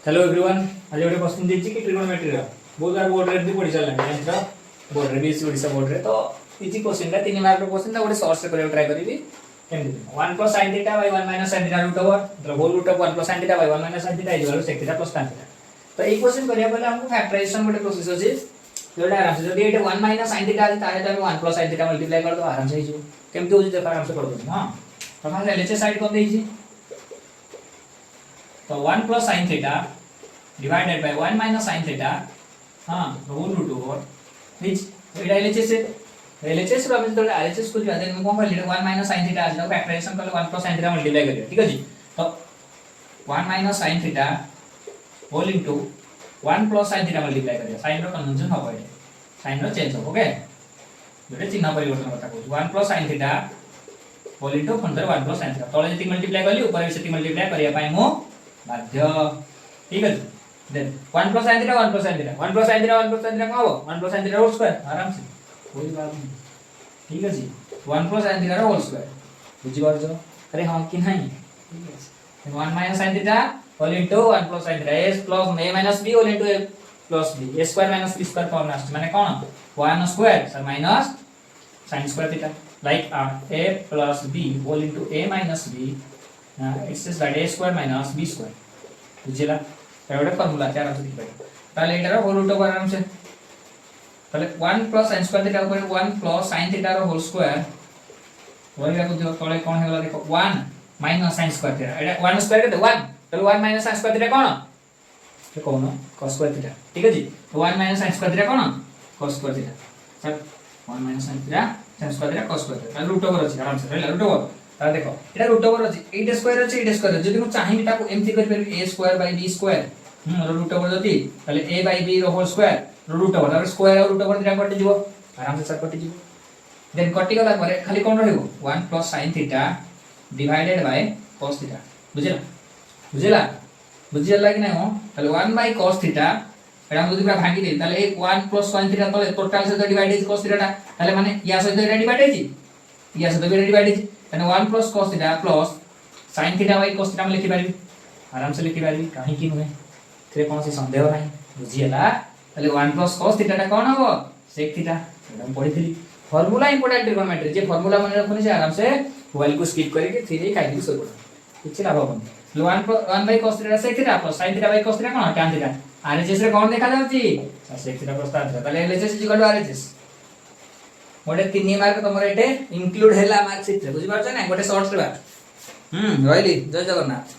Hello everyone आज गोटे question देछि कि ट्रिगोनोमेट्री रो बहुत बार बोर्ड रे भी पढ़ी चलला टेंथ रो बोर्ड रे भी ओडिसा बोर्ड रे तो इजी क्वेश्चन ला 3 मार्क रो क्वेश्चन ला गोटे शॉर्ट से करबा ट्राई करबी केमति 1 + sin theta / 1 - sin theta root over मतलब whole root of 1 + sin theta / 1 - sin थीटा equal sec theta + tan theta. तो এই क्वेश्चन करिया पहले हमको फैक्टराइजेशन गोटे प्रोसेस अछि जोटा आराम से जदी एटा 1 - sin थीटा तारे त हम 1 + sin थीटा मल्टीप्लाई कर दो आराम से हिजो केमति होजी देखा आराम से कर दो। हां तो हम एलएचएस साइड कर देछि तो 1 + sin theta divided by 1 minus sin theta whole root over which এটা LHS LHS रो हम तो RHS को ज्यादा में कोन कर 1 minus sin theta आज फैक्टराइजेशन कर 1 plus sin theta मल्टीप्लाई करियो ठीक है जी। तो 1 minus sin theta whole into 1 plus sin theta multiply करियो sin रो कन्वेंशन हो पड़े sin रो चेंज हो ओके जोटे चिन्ह परिवर्तन करता कहू 1 plus sin theta whole into funder 1 plus sin theta तळे जति मल्टीप्लाई करली ऊपर जति मल्टीप्लाई करिया पाई मो बाध्य ठीक है। Then 1 + sin theta 1 + sin theta 1 + sin theta 1 + sin theta का हो 1 + sin थीटा होल स्क्वायर आराम से कोई बात नहीं ठीक है जी 1 + sin थीटा होल स्क्वायर बुझी बार जो अरे हां कि नहीं ठीक है 1 - sin theta whole into 1 + sin theta a + a - b whole into a + b a square - b square form आस्ट माने कोन 1 स्क्वायर सर minus sin square theta like a + b whole into a - b it's is that a square - b square बुझिला एवढे formula चार आराम से लिख ताले एटार होल रूट ओवर आराम से ताले 1 + sin स्क्वायर थीटा ऊपर 1 + sin theta rho whole square वही को जो तळे कोन हेला देखो 1 - sin स्क्वायर थीटा एटा 1 स्क्वायर के 1 ताले 1 - sin स्क्वायर थीटा कोन ये कोन cos स्क्वायर थीटा ठीक है जी। तो 1 - sin स्क्वायर थीटा कोन cos स्क्वायर थीटा सर 1 - sin थीटा sin square theta cos square theta root over अछि आराम से रहला रूट ओवर ता देखो एटा रूट ओवर अछि 8 स्क्वायर अछि 8 स्क्वायर जदी हम चाहि ताको एमती कर परबी a square / b square root over जदी ताले a / b रो होल स्क्वायर रूट ओवर और स्क्वायर और रूट ओवर दिरा कटि जीवो आराम से सर कटि जीवो देन कटि गला परे खाली कोन रहइबो 1 + sin थीटा डिवाइडेड बाय cos थीटा बुझिला बुझिला बुझिला कि नै हो ताले 1 / cos थीटा एटा हम जदी पूरा भांगी दे ताले 1 + sin थीटा तले टोटल से डिवाइड है cos थीटा ताले माने या सहित एटा डिवाइड है या सहित एटा डिवाइड है तने 1 + cos theta plus sin theta / cos theta में लिखि पारबी आराम से लिखि पारबी काहे कि नुहे थे कौन सी संदेह नहीं बुझियला ताले 1 + cos थीटा ता कोन हो sec थीटा एटा हम पढिथिली फार्मूला इंपोर्टेंट ट्रिगोनोमेट्री जे फार्मूला मन रखनी से आराम से मोबाइल को स्किप करके सीधे काट दी सोइ पड़ किछ लाभ होबन 1 / cos theta sec theta plus sin theta / cos theta कोन tan थीटा RHS रे कोन देखा जाउची sec theta plus tan theta ताले LHS RHS मोटे 3 मार्क तमरे एटे इंक्लूड हैला मार्क शीट रे बुझि पारछ ना गोटे शॉर्ट्स रे बात रहिली जय जगन्नाथ।